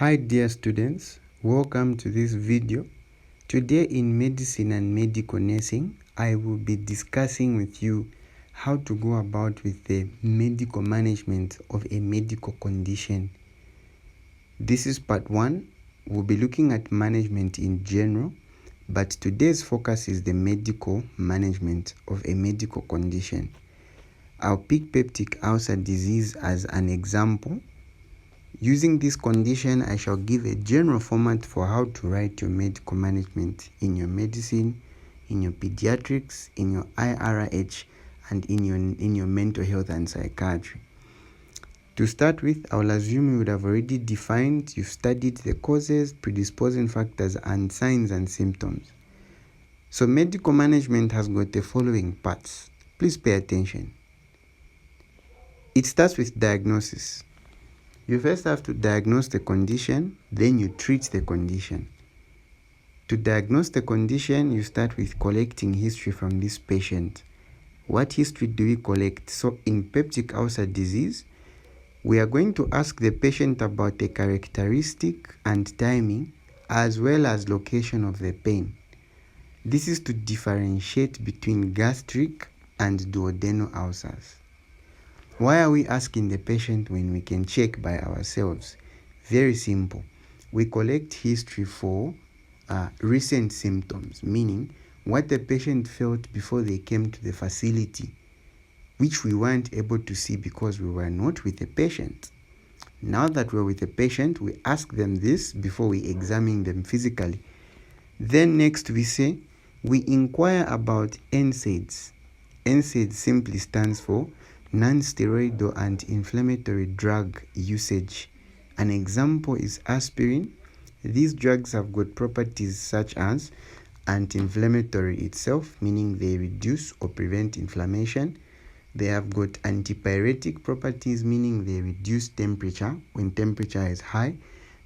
Hi dear students, welcome to this video. Today in medicine and medical nursing, I will be discussing with you how to go about with the medical management of a medical condition. This is part 1. We'll be looking at management in general, but today's focus is the medical management of a medical condition. I'll pick peptic ulcer disease as an example. Using this condition, I shall give a general format for how to write your medical management in your medicine, in your pediatrics, in your IRH, and in your mental health and psychiatry. To start with, I will assume you would have already you've studied the causes, predisposing factors, and signs and symptoms. So medical management has got the following parts. Please pay attention. It starts with diagnosis. You first have to diagnose the condition, then you treat the condition. To diagnose the condition, you start with collecting history from this patient. What history do we collect? So in peptic ulcer disease, we are going to ask the patient about the characteristic and timing, as well as location of the pain. This is to differentiate between gastric and duodenal ulcers. Why are we asking the patient when we can check by ourselves? Very simple. We collect history for recent symptoms, meaning what the patient felt before they came to the facility, which we weren't able to see because we were not with the patient. Now that we're with the patient, we ask them this before we examine them physically. Then next we inquire about NSAIDs. NSAIDs simply stands for non-steroidal anti-inflammatory drug usage. An example is aspirin. These drugs have got properties such as anti-inflammatory itself, meaning they reduce or prevent inflammation. They have got antipyretic properties, meaning they reduce temperature when temperature is high.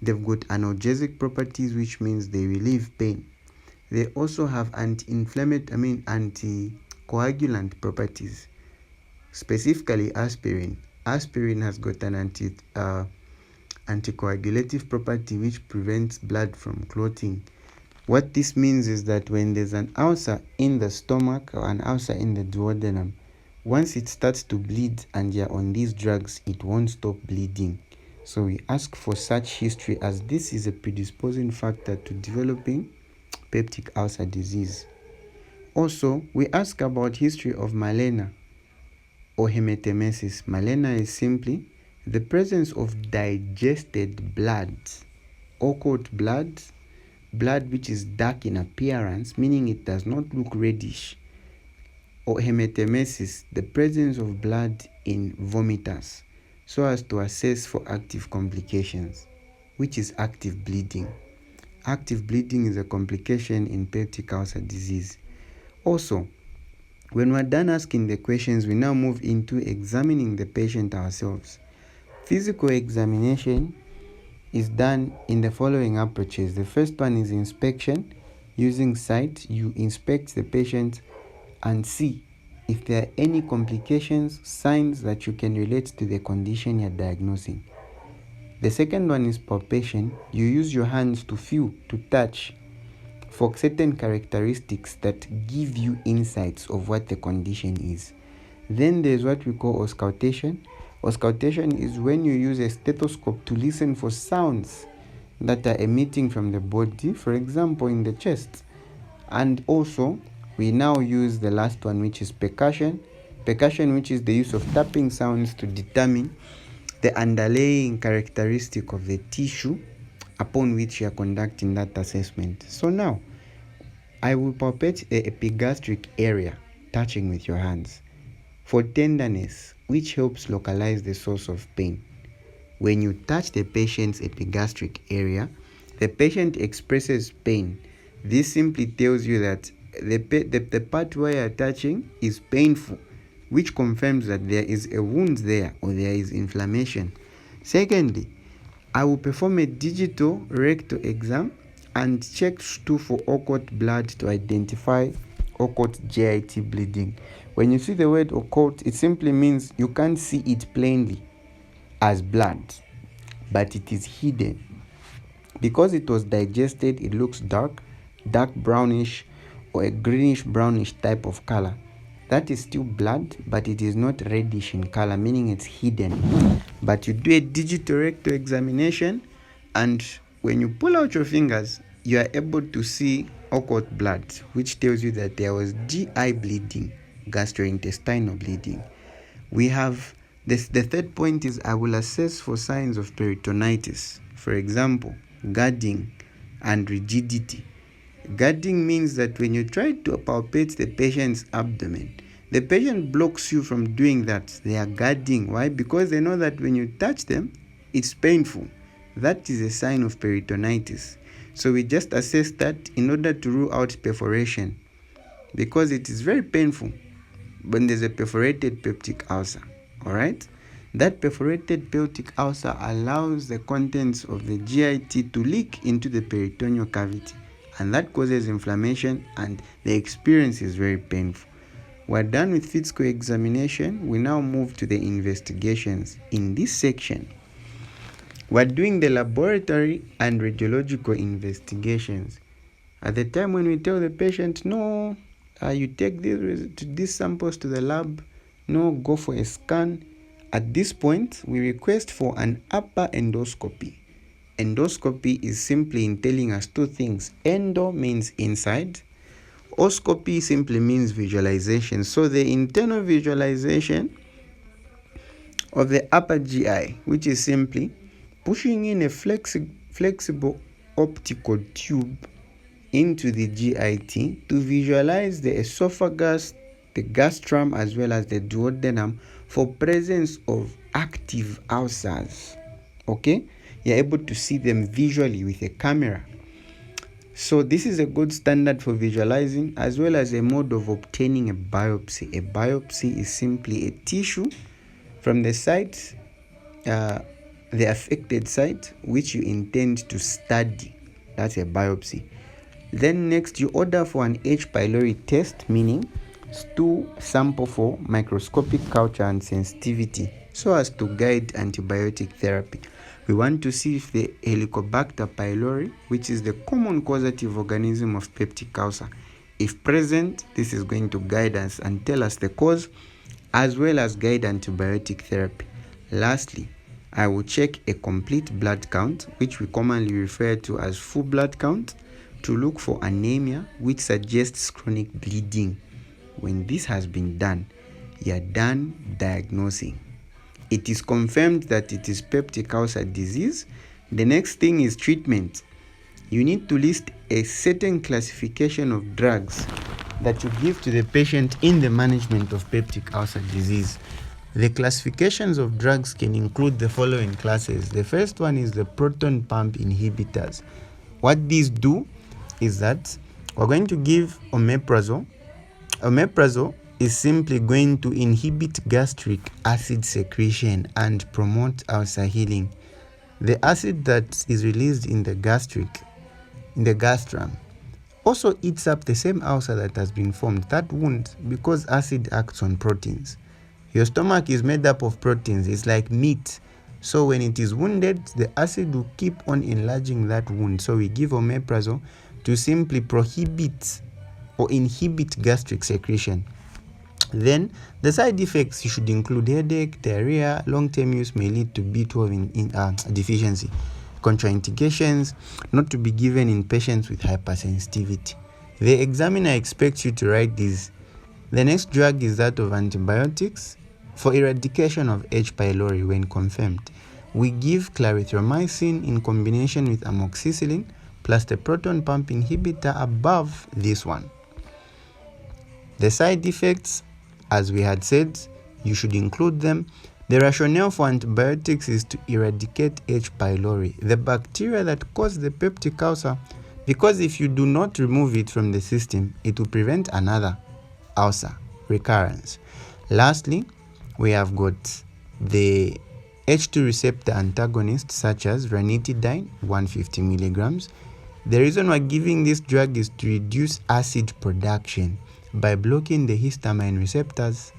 They've got analgesic properties, which means they relieve pain. They also have anticoagulant properties. Specifically aspirin. Aspirin has got an anticoagulative property which prevents blood from clotting. What this means is that when there's an ulcer in the stomach or an ulcer in the duodenum, once it starts to bleed and you're on these drugs, it won't stop bleeding. So we ask for such history, as this is a predisposing factor to developing peptic ulcer disease. Also, we ask about history of malaria or hematemesis. Malaria is simply the presence of digested blood, occult blood which is dark in appearance, meaning it does not look reddish. Or hematemesis, the presence of blood in vomitus, so as to assess for active complications, which is active bleeding. Active bleeding is a complication in peptic ulcer disease. Also, when we're done asking the questions, we now move into examining the patient ourselves. Physical examination is done in the following approaches. The first one is inspection. Using sight, you inspect the patient and see if there are any complications, signs that you can relate to the condition you're diagnosing. The second one is palpation. You use your hands to feel, to touch, for certain characteristics that give you insights of what the condition is. Then there's what we call auscultation. Auscultation is when you use a stethoscope to listen for sounds that are emitting from the body, for example in the chest. And also we now use the last one, which is percussion. Percussion, which is the use of tapping sounds to determine the underlying characteristic of the tissue upon which you are conducting that assessment. So now, I will palpate the epigastric area, touching with your hands, for tenderness, which helps localize the source of pain. When you touch the patient's epigastric area, the patient expresses pain. This simply tells you that the part where you're touching is painful, which confirms that there is a wound there or there is inflammation. Secondly, I will perform a digital rectal exam and check too for occult blood to identify occult GIT bleeding. When you see the word occult, it simply means you can't see it plainly as blood, but it is hidden. Because it was digested, it looks dark brownish, or a greenish brownish type of color. That is still blood, but it is not reddish in color, meaning it's hidden. But you do a digital rectal examination, and when you pull out your fingers, you are able to see occult blood, which tells you that there was GI bleeding, gastrointestinal bleeding. We have this. The third point is I will assess for signs of peritonitis. For example, gagging and rigidity. Gagging means that when you try to palpate the patient's abdomen, the patient blocks you from doing that. They are gagging. Why? Because they know that when you touch them, it's painful. That is a sign of peritonitis. So we just assess that in order to rule out perforation, because it is very painful when there's a perforated peptic ulcer. All right, that perforated peptic ulcer allows the contents of the GIT to leak into the peritoneal cavity, and that causes inflammation, and the experience is very painful. We're done with physical examination. We now move to the investigations. In this section, we're doing the laboratory and radiological investigations. At the time when we tell the patient, no, you take these samples to the lab, no, go for a scan. At this point, we request for an upper endoscopy. Endoscopy is simply in telling us two things. Endo means inside. Oscopy simply means visualization. So the internal visualization of the upper GI, which is simply pushing in a flexible optical tube into the GIT to visualize the esophagus, the gastrum, as well as the duodenum for presence of active ulcers. Okay, you're able to see them visually with a camera. So this is a good standard for visualizing, as well as a mode of obtaining a biopsy. A biopsy is simply a tissue from the site, the affected site, which you intend to study. That's a biopsy. Then next, you order for an H. pylori test, meaning stool sample for microscopic culture and sensitivity, so as to guide antibiotic therapy. We want to see if the Helicobacter pylori, which is the common causative organism of peptic ulcer, if present, this is going to guide us and tell us the cause, as well as guide antibiotic therapy. Lastly, I will check a complete blood count, which we commonly refer to as full blood count, to look for anemia, which suggests chronic bleeding. When this has been done, you are done diagnosing. It is confirmed that it is peptic ulcer disease. The next thing is treatment. You need to list a certain classification of drugs that you give to the patient in the management of peptic ulcer disease. The classifications of drugs can include the following classes. The first one is the proton pump inhibitors. What these do is that we're going to give omeprazole. Omeprazole is simply going to inhibit gastric acid secretion and promote ulcer healing. The acid that is released in the gastrum, also eats up the same ulcer that has been formed, that wound, because acid acts on proteins. Your stomach is made up of proteins. It's like meat. So when it is wounded, the acid will keep on enlarging that wound. So we give omeprazole to simply prohibit or inhibit gastric secretion. Then the side effects should include headache, diarrhea. Long-term use may lead to B12 deficiency. Contraindications, not to be given in patients with hypersensitivity. The examiner expects you to write these. The next drug is that of antibiotics. For eradication of H. pylori when confirmed, we give clarithromycin in combination with amoxicillin plus the proton pump inhibitor above this one. The side effects, as we had said, you should include them. The rationale for antibiotics is to eradicate H. pylori, the bacteria that cause the peptic ulcer, because if you do not remove it from the system, it will prevent another ulcer recurrence. Lastly, we have got the H2 receptor antagonists such as ranitidine, 150 milligrams. The reason we're giving this drug is to reduce acid production by blocking the histamine receptors.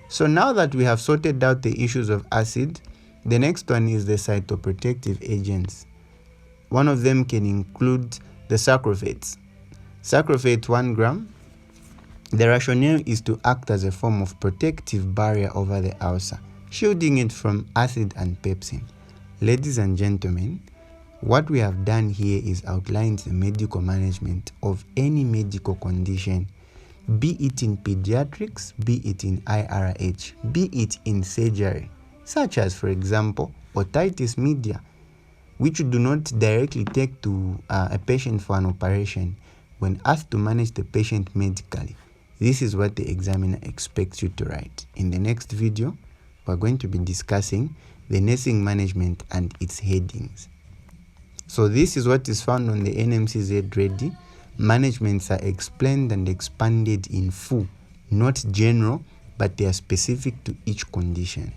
So now that we have sorted out the issues of acid, the next one is the cytoprotective agents. One of them can include the sacrophates. Sacrophate 1 gram. The rationale is to act as a form of protective barrier over the ulcer, shielding it from acid and pepsin. Ladies and gentlemen, what we have done here is outlined the medical management of any medical condition, be it in pediatrics, be it in IRH, be it in surgery, such as, for example, otitis media, which you do not directly take to a patient for an operation. When asked to manage the patient medically, this is what the examiner expects you to write. In the next video, we're going to be discussing the nursing management and its headings. So this is what is found on the NMCZ Ready. Managements are explained and expanded in full, not general, but they are specific to each condition.